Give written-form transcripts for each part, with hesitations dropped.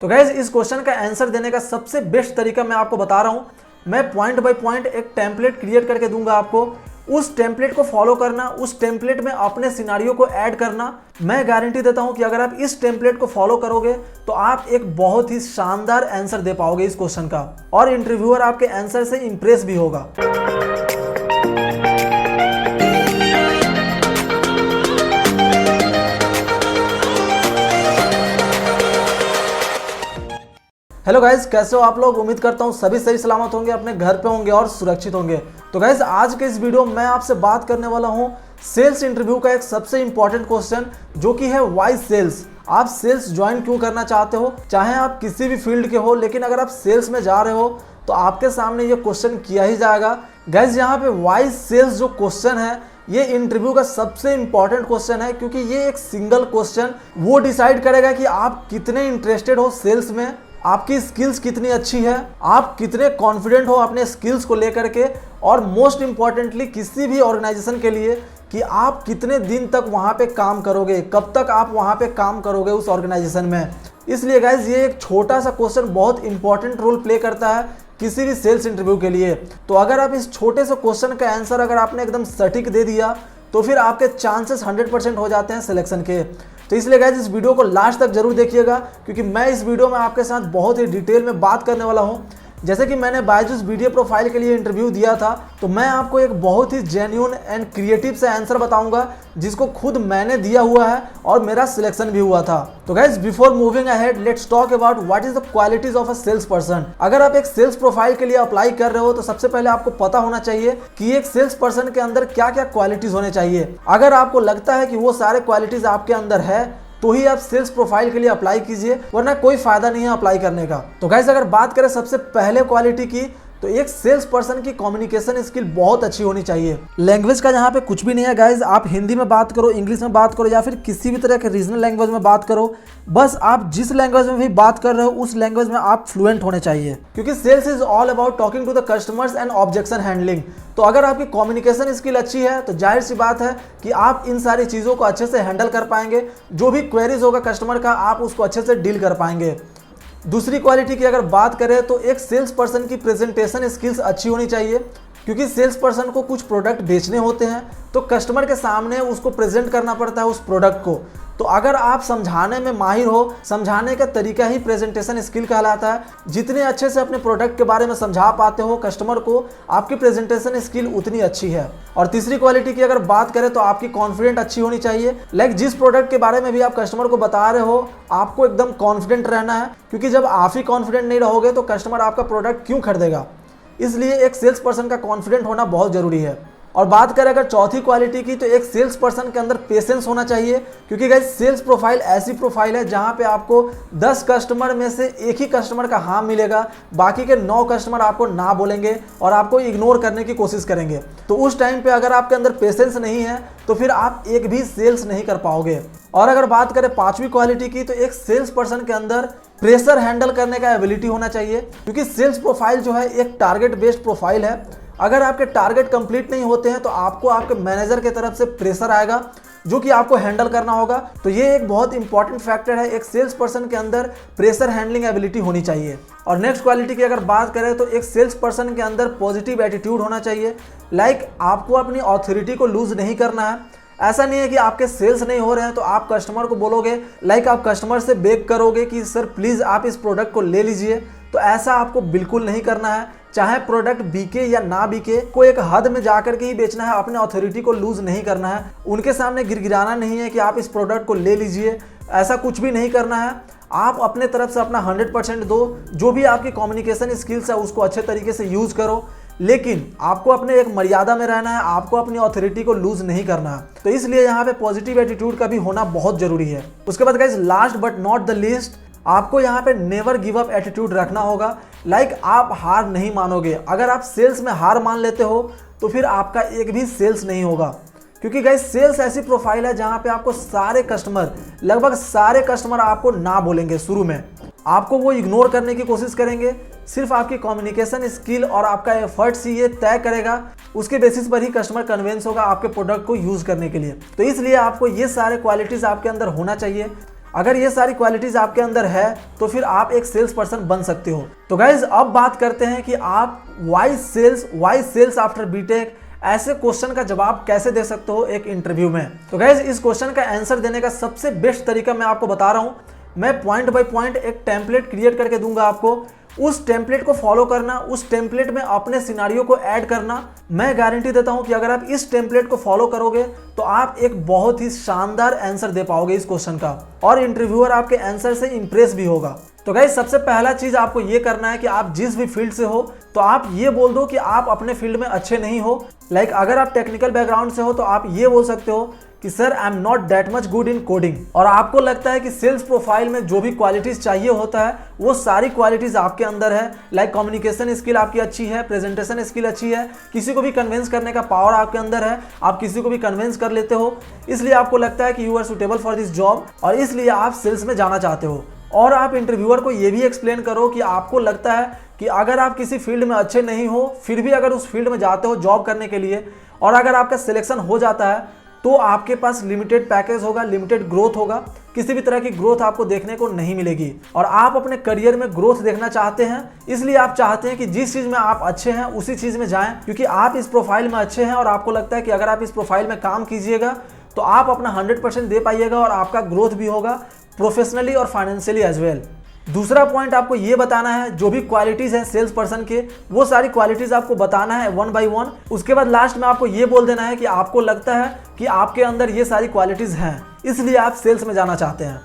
तो गाइज इस क्वेश्चन का आंसर देने का सबसे बेस्ट तरीका मैं आपको बता रहा हूं। मैं पॉइंट बाय पॉइंट एक टेम्पलेट क्रिएट करके दूंगा आपको। उस टेम्पलेट को फॉलो करना, उस टेम्पलेट में अपने सिनारियो को ऐड करना। मैं गारंटी देता हूं कि अगर आप इस टेम्पलेट को फॉलो करोगे तो आप एक बहुत ही शानदार आंसर दे पाओगे इस क्वेश्चन का, और इंटरव्यूअर आपके आंसर से इंप्रेस भी होगा। हेलो गाइज, कैसे हो आप लोग। उम्मीद करता हूँ सभी सही सलामत होंगे, अपने घर पे होंगे और सुरक्षित होंगे। तो गाइज आज के इस वीडियो में मैं आपसे बात करने वाला हूँ सेल्स इंटरव्यू का एक सबसे इंपॉर्टेंट क्वेश्चन, जो कि है वाई सेल्स। आप सेल्स ज्वाइन क्यों करना चाहते हो, चाहे आप किसी भी फील्ड के हो, लेकिन अगर आप सेल्स में जा रहे हो तो आपके सामने ये क्वेश्चन किया ही जाएगा। गाइज यहाँ पे वाई सेल्स जो क्वेश्चन है ये इंटरव्यू का सबसे इंपॉर्टेंट क्वेश्चन है, क्योंकि ये एक सिंगल क्वेश्चन वो डिसाइड करेगा कि आप कितने इंटरेस्टेड हो सेल्स में, आपकी स्किल्स कितनी अच्छी है, आप कितने कॉन्फिडेंट हो अपने स्किल्स को लेकर के, और मोस्ट इंपॉर्टेंटली किसी भी ऑर्गेनाइजेशन के लिए कि आप कितने दिन तक वहाँ पे काम करोगे, कब तक आप वहाँ पे काम करोगे उस ऑर्गेनाइजेशन में। इसलिए गाइज ये एक छोटा सा क्वेश्चन बहुत इंपॉर्टेंट रोल प्ले करता है किसी भी सेल्स इंटरव्यू के लिए। तो अगर आप इस छोटे से क्वेश्चन का आंसर अगर आपने एकदम सटीक दे दिया तो फिर आपके चांसेस 100% हो जाते हैं सिलेक्शन के। तो इसलिए गाइस इस वीडियो को लास्ट तक जरूर देखिएगा, क्योंकि मैं इस वीडियो में आपके साथ बहुत ही डिटेल में बात करने वाला हूं। जैसे कि मैंने बायजूस वीडियो प्रोफाइल के लिए इंटरव्यू दिया था, तो मैं आपको एक बहुत ही जेन्युइन एंड क्रिएटिव से आंसर बताऊंगा जिसको खुद मैंने दिया हुआ है और मेरा सिलेक्शन भी हुआ था। तो guys before moving ahead let's talk about what is the qualities of a sales person. अगर आप एक सेल्स प्रोफाइल के लिए अप्लाई कर रहे हो तो सबसे पहले आपको पता होना चाहिए कि एक सेल्स पर्सन के अंदर क्या क्या क्वालिटीज होने चाहिए। अगर आपको लगता है कि वो सारे क्वालिटीज आपके अंदर है तो ही आप सेल्स प्रोफाइल के लिए अप्लाई कीजिए, वरना कोई फायदा नहीं है अप्लाई करने का। तो गाइस अगर बात करें सबसे पहले क्वालिटी की, तो एक सेल्स पर्सन की कम्युनिकेशन स्किल बहुत अच्छी होनी चाहिए। लैंग्वेज का यहाँ पे कुछ भी नहीं है गाइज, आप हिंदी में बात करो, इंग्लिश में बात करो, या फिर किसी भी तरह के रीजनल लैंग्वेज में बात करो, बस आप जिस लैंग्वेज में भी बात कर रहे हो उस लैंग्वेज में आप फ्लुएंट होने चाहिए, क्योंकि sales is all about talking to the customers and objection handling. तो अगर आपकी कम्युनिकेशन स्किल अच्छी है तो जाहिर सी बात है कि आप इन सारी चीज़ों को अच्छे से हैंडल कर पाएंगे। जो भी क्वेरीज होगा कस्टमर का, आप उसको अच्छे से डील कर पाएंगे। दूसरी क्वालिटी की अगर बात करें तो एक सेल्स पर्सन की प्रेजेंटेशन स्किल्स अच्छी होनी चाहिए, क्योंकि सेल्स पर्सन को कुछ प्रोडक्ट बेचने होते हैं तो कस्टमर के सामने उसको प्रेजेंट करना पड़ता है उस प्रोडक्ट को। तो अगर आप समझाने में माहिर हो, समझाने का तरीका ही प्रेजेंटेशन स्किल कहलाता है। जितने अच्छे से अपने प्रोडक्ट के बारे में समझा पाते हो कस्टमर को, आपकी प्रेजेंटेशन स्किल उतनी अच्छी है। और तीसरी क्वालिटी की अगर बात करें तो आपकी कॉन्फिडेंट अच्छी होनी चाहिए। लाइक जिस प्रोडक्ट के बारे में भी आप कस्टमर को बता रहे हो, आपको एकदम कॉन्फिडेंट रहना है, क्योंकि जब आप ही कॉन्फिडेंट नहीं रहोगे तो कस्टमर आपका प्रोडक्ट क्यों खरीदेगा। इसलिए एक सेल्स पर्सन का कॉन्फिडेंट होना बहुत जरूरी है। और बात करें अगर चौथी क्वालिटी की, तो एक सेल्स पर्सन के अंदर पेशेंस होना चाहिए, क्योंकि गाइस सेल्स प्रोफाइल ऐसी प्रोफाइल है जहां पे आपको 10 कस्टमर में से एक ही कस्टमर का हाँ मिलेगा, बाकी के 9 कस्टमर आपको ना बोलेंगे और आपको इग्नोर करने की कोशिश करेंगे। तो उस टाइम पे अगर आपके अंदर पेशेंस नहीं है तो फिर आप एक भी सेल्स नहीं कर पाओगे। और अगर बात करें पांचवी क्वालिटी की, तो एक सेल्स पर्सन के अंदर प्रेशर हैंडल करने का एबिलिटी होना चाहिए, क्योंकि सेल्स प्रोफाइल जो है एक टारगेट बेस्ड प्रोफाइल है। अगर आपके टारगेट कंप्लीट नहीं होते हैं तो आपको आपके मैनेजर की तरफ से प्रेशर आएगा जो कि आपको हैंडल करना होगा। तो ये एक बहुत इंपॉर्टेंट फैक्टर है, एक सेल्स पर्सन के अंदर प्रेशर हैंडलिंग एबिलिटी होनी चाहिए। और नेक्स्ट क्वालिटी की अगर बात करें तो एक सेल्स पर्सन के अंदर पॉजिटिव एटीट्यूड होना चाहिए। लाइक आपको अपनी ऑथोरिटी को लूज नहीं करना है। ऐसा नहीं है कि आपके सेल्स नहीं हो रहे हैं तो आप कस्टमर को बोलोगे, लाइक आप कस्टमर से बेग करोगे कि सर प्लीज़ आप इस प्रोडक्ट को ले लीजिए। तो ऐसा आपको बिल्कुल नहीं करना है। चाहे प्रोडक्ट बिके या ना बिके, को एक हद में जाकर के ही बेचना है, अपने अथॉरिटी को लूज नहीं करना है। उनके सामने गिरगिराना नहीं है कि आप इस प्रोडक्ट को ले लीजिए, ऐसा कुछ भी नहीं करना है। आप अपने तरफ से अपना 100% दो, जो भी आपकी कम्युनिकेशन स्किल्स है उसको अच्छे तरीके से यूज़ करो, लेकिन आपको अपने एक मर्यादा में रहना है, आपको अपनी अथॉरिटी को लूज नहीं करना है। तो इसलिए यहाँ पे पॉजिटिव एटीट्यूड का भी होना बहुत जरूरी है। उसके बाद guys last but not the least, आपको यहाँ पे नेवर गिव अप एटीट्यूड रखना होगा। लाइक आप हार नहीं मानोगे। अगर आप सेल्स में हार मान लेते हो तो फिर आपका एक भी सेल्स नहीं होगा, क्योंकि गाइस सेल्स ऐसी प्रोफाइल है जहाँ पे आपको सारे कस्टमर, लगभग सारे कस्टमर आपको ना बोलेंगे। शुरू में आपको वो इग्नोर करने की कोशिश करेंगे। सिर्फ आपकी कम्युनिकेशन स्किल और आपका एफर्ट्स ही ये तय करेगा, उसके बेसिस पर ही कस्टमर कन्विंस होगा आपके प्रोडक्ट को यूज़ करने के लिए। तो इसलिए आपको ये सारे क्वालिटीज़ आपके अंदर होना चाहिए। अगर ये सारी क्वालिटीज आपके अंदर है तो फिर आप एक सेल्स पर्सन बन सकते हो। तो गाइज अब बात करते हैं कि आप वाई सेल्स आफ्टर बीटेक, ऐसे क्वेश्चन का जवाब कैसे दे सकते हो एक इंटरव्यू में। तो गाइज इस क्वेश्चन का आंसर देने का सबसे बेस्ट तरीका मैं आपको बता रहा हूं। मैं पॉइंट बाय पॉइंट एक टेम्पलेट क्रिएट करके दूंगा आपको, उस टेम्पलेट को फॉलो करना, उस टेम्पलेट में अपने सिनारियो को ऐड करना। मैं गारंटी देता हूं कि अगर आप इस टेम्पलेट को फॉलो करोगे तो आप एक बहुत ही शानदार आंसर दे पाओगे इस क्वेश्चन का, और इंटरव्यूअर आपके आंसर से इंप्रेस भी होगा। तो गाइस सबसे पहला चीज आपको ये करना है कि आप जिस भी फील्ड से हो तो आप ये बोल दो कि आप अपने फील्ड में अच्छे नहीं हो। लाइक अगर आप टेक्निकल बैकग्राउंड से हो तो आप ये बोल सकते हो कि sir I am not that much good in coding, और आपको लगता है कि सेल्स प्रोफाइल में जो भी क्वालिटीज चाहिए होता है वो सारी क्वालिटीज आपके अंदर है। लाइक कम्युनिकेशन स्किल आपकी अच्छी है, प्रेजेंटेशन स्किल अच्छी है, किसी को भी कन्विंस करने का पावर आपके अंदर है, आप किसी को भी कन्विंस कर लेते हो, इसलिए आपको लगता है कि you are suitable for this job और इसलिए आप सेल्स में जाना चाहते हो। और आप इंटरव्यूअर को ये भी एक्सप्लेन करो कि आपको लगता है कि अगर आप किसी फील्ड में अच्छे नहीं हो फिर भी अगर उस फील्ड में जाते हो जॉब करने के लिए, और अगर आपका सिलेक्शन हो जाता है तो आपके पास लिमिटेड पैकेज होगा, लिमिटेड ग्रोथ होगा, किसी भी तरह की ग्रोथ आपको देखने को नहीं मिलेगी। और आप अपने करियर में ग्रोथ देखना चाहते हैं, इसलिए आप चाहते हैं कि जिस चीज़ में आप अच्छे हैं उसी चीज़ में जाएं, क्योंकि आप इस प्रोफाइल में अच्छे हैं और आपको लगता है कि अगर आप इस प्रोफाइल में काम कीजिएगा तो आप अपना 100% दे पाइएगा और आपका ग्रोथ भी होगा प्रोफेशनली और फाइनेंशियली एज वेल। दूसरा पॉइंट आपको ये बताना है, जो भी क्वालिटीज़ हैं सेल्स पर्सन के वो सारी क्वालिटीज़ आपको बताना है वन बाय वन। उसके बाद लास्ट में आपको ये बोल देना है कि आपको लगता है कि आपके अंदर ये सारी क्वालिटीज़ हैं इसलिए आप सेल्स में जाना चाहते हैं।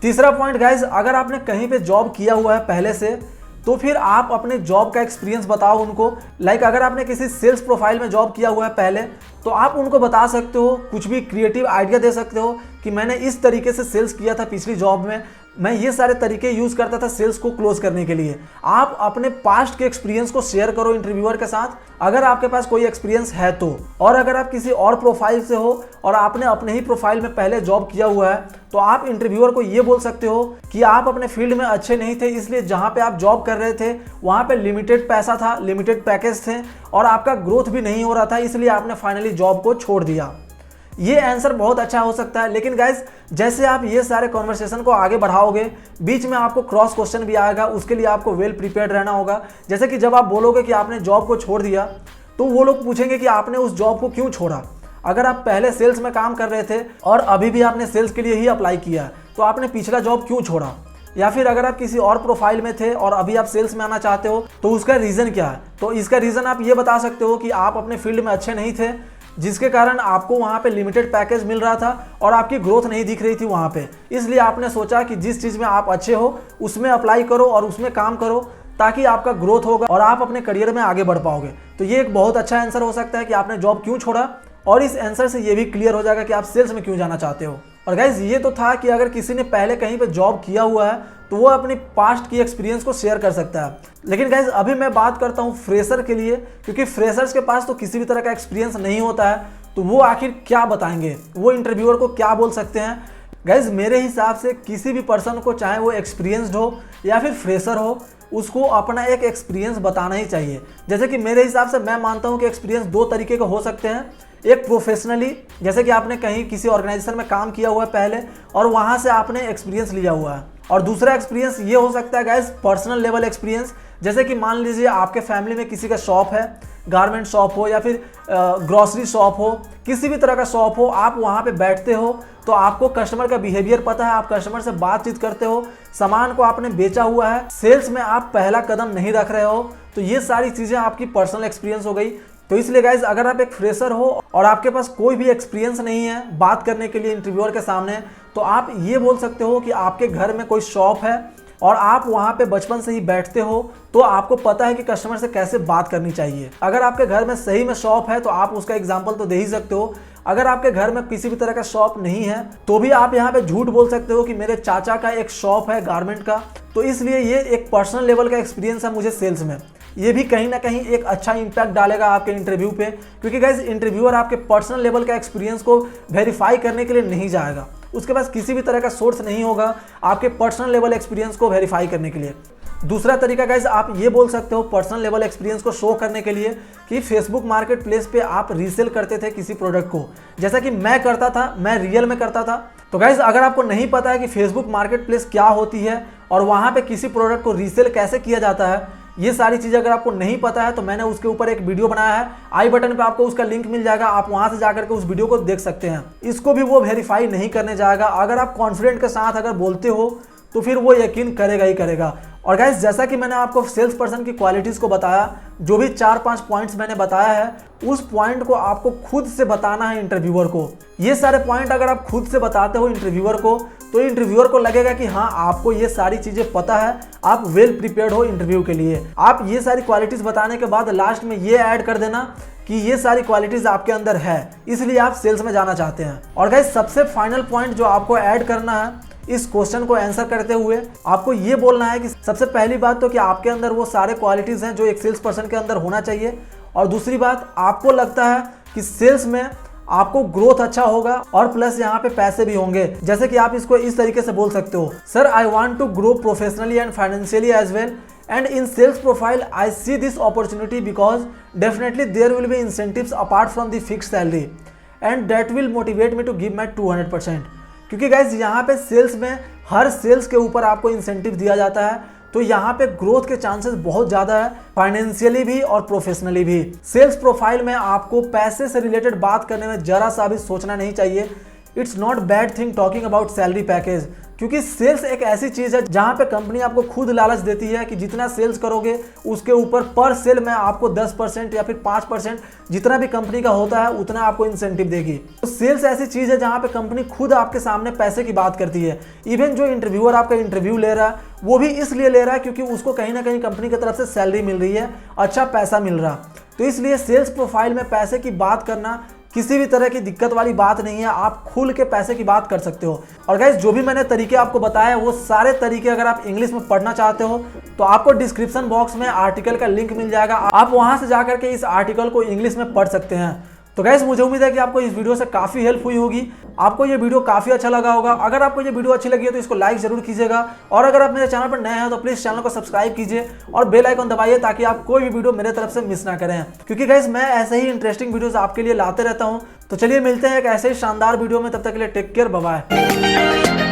तीसरा पॉइंट गाइस, अगर आपने कहीं पे जॉब किया हुआ है पहले से तो फिर आप अपने जॉब का एक्सपीरियंस बताओ उनको। लाइक अगर आपने किसी सेल्स प्रोफाइल में जॉब किया हुआ है पहले तो आप उनको बता सकते हो, कुछ भी क्रिएटिव आइडिया दे सकते हो कि मैंने इस तरीके से सेल्स किया था पिछली जॉब में, मैं ये सारे तरीके यूज़ करता था सेल्स को क्लोज करने के लिए। आप अपने पास्ट के एक्सपीरियंस को शेयर करो इंटरव्यूअर के साथ अगर आपके पास कोई एक्सपीरियंस है तो। और अगर आप किसी और प्रोफाइल से हो और आपने अपने ही प्रोफाइल में पहले जॉब किया हुआ है तो आप इंटरव्यूअर को ये बोल सकते हो कि आप अपने फील्ड में अच्छे नहीं थे, इसलिए जहाँ पे आप जॉब कर रहे थे वहाँ पे लिमिटेड पैसा था, लिमिटेड पैकेज थे और आपका ग्रोथ भी नहीं हो रहा था, इसलिए आपने फाइनली जॉब को छोड़ दिया। ये आंसर बहुत अच्छा हो सकता है। लेकिन गाइज जैसे आप ये सारे कॉन्वर्सेशन को आगे बढ़ाओगे बीच में आपको क्रॉस क्वेश्चन भी आएगा, उसके लिए आपको वेल प्रिपेयर्ड रहना होगा। जैसे कि जब आप बोलोगे कि आपने जॉब को छोड़ दिया तो वो लोग पूछेंगे कि आपने उस जॉब को क्यों छोड़ा। अगर आप पहले सेल्स में काम कर रहे थे और अभी भी आपने सेल्स के लिए ही अप्लाई किया तो आपने पिछला जॉब क्यों छोड़ा। या फिर अगर आप किसी और प्रोफाइल में थे और अभी आप सेल्स में आना चाहते हो तो उसका रीज़न क्या है। तो इसका रीज़न आप ये बता सकते हो कि आप अपने फील्ड में अच्छे नहीं थे जिसके कारण आपको वहाँ पे लिमिटेड पैकेज मिल रहा था और आपकी ग्रोथ नहीं दिख रही थी वहाँ पे, इसलिए आपने सोचा कि जिस चीज़ में आप अच्छे हो उसमें अप्लाई करो और उसमें काम करो ताकि आपका ग्रोथ होगा और आप अपने करियर में आगे बढ़ पाओगे। तो ये एक बहुत अच्छा आंसर हो सकता है कि आपने जॉब क्यों छोड़ा, और इस आंसर से ये भी क्लियर हो जाएगा कि आप सेल्स में क्यों जाना चाहते हो। और गाइज ये तो था कि अगर किसी ने पहले कहीं पे जॉब किया हुआ है तो वो अपनी पास्ट की एक्सपीरियंस को शेयर कर सकता है। लेकिन गाइज अभी मैं बात करता हूँ फ्रेशर के लिए, क्योंकि फ्रेशर्स के पास तो किसी भी तरह का एक्सपीरियंस नहीं होता है तो वो आखिर क्या बताएंगे, वो इंटरव्यूअर को क्या बोल सकते हैं। गाइज मेरे हिसाब से किसी भी पर्सन को चाहे वो एक्सपीरियंस्ड हो या फिर फ्रेशर हो उसको अपना एक एक्सपीरियंस बताना ही चाहिए। जैसे कि मेरे हिसाब से मैं मानता हूँ कि एक्सपीरियंस दो तरीके के हो सकते हैं। एक प्रोफेशनली, जैसे कि आपने कहीं किसी ऑर्गेनाइजेशन में काम किया हुआ है पहले और वहाँ से आपने एक्सपीरियंस लिया हुआ है। और दूसरा एक्सपीरियंस ये हो सकता है गाइज पर्सनल लेवल एक्सपीरियंस, जैसे कि मान लीजिए आपके फैमिली में किसी का शॉप है, गारमेंट शॉप हो या फिर ग्रॉसरी शॉप हो, किसी भी तरह का शॉप हो, आप वहाँ पे बैठते हो तो आपको कस्टमर का बिहेवियर पता है, आप कस्टमर से बातचीत करते हो, सामान को आपने बेचा हुआ है, सेल्स में आप पहला कदम नहीं रख रहे हो, तो ये सारी चीज़ें आपकी पर्सनल एक्सपीरियंस हो गई। तो इसलिए गाइज अगर आप एक फ्रेशर हो और आपके पास कोई भी एक्सपीरियंस नहीं है बात करने के लिए इंटरव्यूअर के सामने, तो आप ये बोल सकते हो कि आपके घर में कोई शॉप है और आप वहाँ पे बचपन से ही बैठते हो तो आपको पता है कि कस्टमर से कैसे बात करनी चाहिए। अगर आपके घर में सही में शॉप है तो आप उसका एग्जाम्पल तो दे ही सकते हो। अगर आपके घर में किसी भी तरह का शॉप नहीं है तो भी आप यहाँ पे झूठ बोल सकते हो कि मेरे चाचा का एक शॉप है गारमेंट का। तो इसलिए ये एक पर्सनल लेवल का एक्सपीरियंस है मुझे सेल्स में, ये भी कहीं ना कहीं एक अच्छा इंपैक्ट डालेगा आपके इंटरव्यू पे, क्योंकि गाइज इंटरव्यूअर आपके पर्सनल लेवल का एक्सपीरियंस को वेरीफाई करने के लिए नहीं जाएगा, उसके पास किसी भी तरह का सोर्स नहीं होगा आपके पर्सनल लेवल एक्सपीरियंस को वेरीफाई करने के लिए। दूसरा तरीका गाइज आप ये बोल सकते हो पर्सनल लेवल एक्सपीरियंस को शो करने के लिए कि फेसबुक मार्केट प्लेस पे आप रीसेल करते थे किसी प्रोडक्ट को, जैसा कि मैं करता था, मैं रियल में करता था। तो गाइज अगर आपको नहीं पता है कि फेसबुक मार्केट प्लेस क्या होती है और वहाँ पे किसी प्रोडक्ट को रीसेल कैसे किया जाता है, ये सारी चीज़ें अगर आपको नहीं पता है तो मैंने उसके ऊपर एक वीडियो बनाया है। आई बटन पे आपको उसका लिंक मिल जाएगा, आप वहाँ से जाकर के उस वीडियो को देख सकते हैं। इसको भी वो वेरीफाई नहीं करने जाएगा। अगर आप कॉन्फिडेंट के साथ अगर बोलते हो तो फिर वो यकीन करेगा ही करेगा। और गाइस जैसा कि मैंने आपको सेल्स पर्सन की क्वालिटीज़ को बताया, जो भी 4-5 पॉइंट्स मैंने बताया है, उस पॉइंट को आपको खुद से बताना है इंटरव्यूअर को। ये सारे पॉइंट अगर आप खुद से बताते हो इंटरव्यूअर को तो इंटरव्यूअर को लगेगा कि हाँ आपको ये सारी चीज़ें पता है, आप वेल प्रिपेयर्ड हो इंटरव्यू के लिए। आप ये सारी क्वालिटीज़ बताने के बाद लास्ट में ये ऐड कर देना कि ये सारी क्वालिटीज़ आपके अंदर है, इसलिए आप सेल्स में जाना चाहते हैं। और गाइस सबसे फाइनल पॉइंट जो आपको ऐड करना है इस क्वेश्चन को आंसर करते हुए, आपको ये बोलना है कि सबसे पहली बात तो कि आपके अंदर वो सारे क्वालिटीज़ हैं जो एक सेल्स पर्सन के अंदर होना चाहिए। और दूसरी बात, आपको लगता है कि सेल्स में आपको ग्रोथ अच्छा होगा और प्लस यहाँ पे पैसे भी होंगे। जैसे कि आप इसको इस तरीके से बोल सकते हो, sir I want to grow professionally and financially as well and in sales profile I see this opportunity because definitely there will be incentives apart from the fixed salary and that will motivate me to give my 200%। क्योंकि guys यहाँ पे sales में हर sales के ऊपर आपको incentive दिया जाता है, तो यहाँ पे ग्रोथ के चांसेस बहुत ज़्यादा है, फाइनेंशियली भी और प्रोफेशनली भी। सेल्स प्रोफाइल में आपको पैसे से रिलेटेड बात करने में जरा सा भी सोचना नहीं चाहिए। It's not bad thing talking about salary package, क्योंकि सेल्स एक ऐसी चीज़ है जहाँ पे कंपनी आपको खुद लालच देती है कि जितना सेल्स करोगे उसके ऊपर पर सेल में आपको 10% या फिर 5% जितना भी कंपनी का होता है उतना आपको इंसेंटिव देगी। तो सेल्स ऐसी चीज़ है जहाँ पे कंपनी खुद आपके सामने पैसे की बात करती है। इवन जो इंटरव्यूअर आपका इंटरव्यू ले रहा है वो भी इसलिए ले रहा है क्योंकि उसको कहीं ना कहीं कंपनी की तरफ से सैलरी मिल रही है, अच्छा पैसा मिल रहा। तो इसलिए सेल्स प्रोफाइल में पैसे की बात करना किसी भी तरह की दिक्कत वाली बात नहीं है, आप खुल के पैसे की बात कर सकते हो। और गाइस जो भी मैंने तरीके आपको बताया वो सारे तरीके अगर आप इंग्लिश में पढ़ना चाहते हो तो आपको डिस्क्रिप्शन बॉक्स में आर्टिकल का लिंक मिल जाएगा, आप वहां से जाकर के इस आर्टिकल को इंग्लिश में पढ़ सकते हैं। तो गाइस मुझे उम्मीद है कि आपको इस वीडियो से काफ़ी हेल्प हुई होगी, आपको ये वीडियो काफ़ी अच्छा लगा होगा। अगर आपको ये वीडियो अच्छी लगी है तो इसको लाइक जरूर कीजिएगा और अगर आप मेरे चैनल पर नए हैं तो प्लीज़ चैनल को सब्सक्राइब कीजिए और बेल आइकन दबाइए ताकि आप कोई भी वीडियो मेरे तरफ से मिस ना करें, क्योंकि गाइस मैं ऐसे ही इंटरेस्टिंग वीडियोस आपके लिए लाते रहता हूँ। तो चलिए मिलते हैं एक ऐसे ही शानदार वीडियो में, तब तक के लिए टेक केयर, बाय बाय।